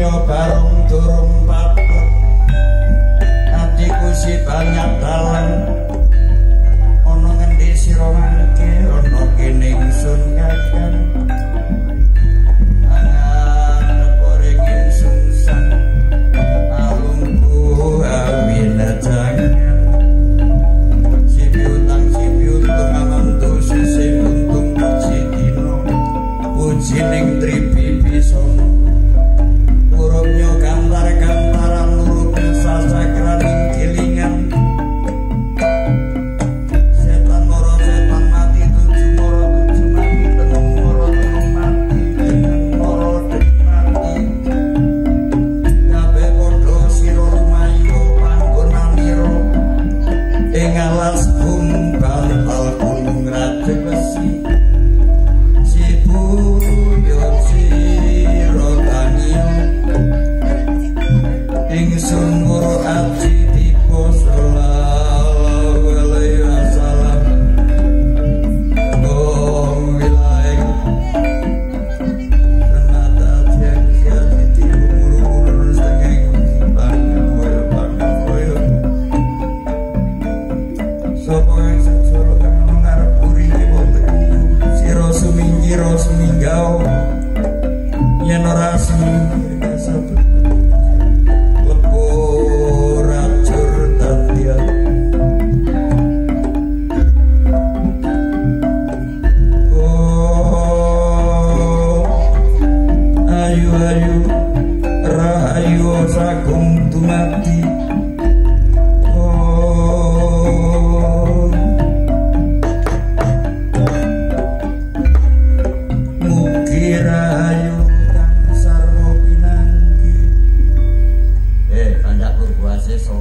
donya barung durung patut atiku si banyak dalan ana ngendi sira mangke ana kene ingsun kakang angan poreng ingsun sang alungku awina jangan si piutang amantu sisi untung puji dino puji ning tripi bisono urupnya kantar-kantaran urupnya sasakraning gilingan setan moro setan mati tujuh moro tenung moro mati dengan moro mati kabeh padha sira lumayu panggonanira ing alas kumbal gunung Raja Besi ingsun murut ati tipe sallallahu alaihi wasallam gong wilayah renata tiang siati tipe murur setengah pangan koyo sopo yang sejolo kang ngarep uringe wonten sira suminggau yen ora seminggu sabut ayu rahayu sagung dumati mugi rahayu kang sarwa pinanggi kandak purwasesa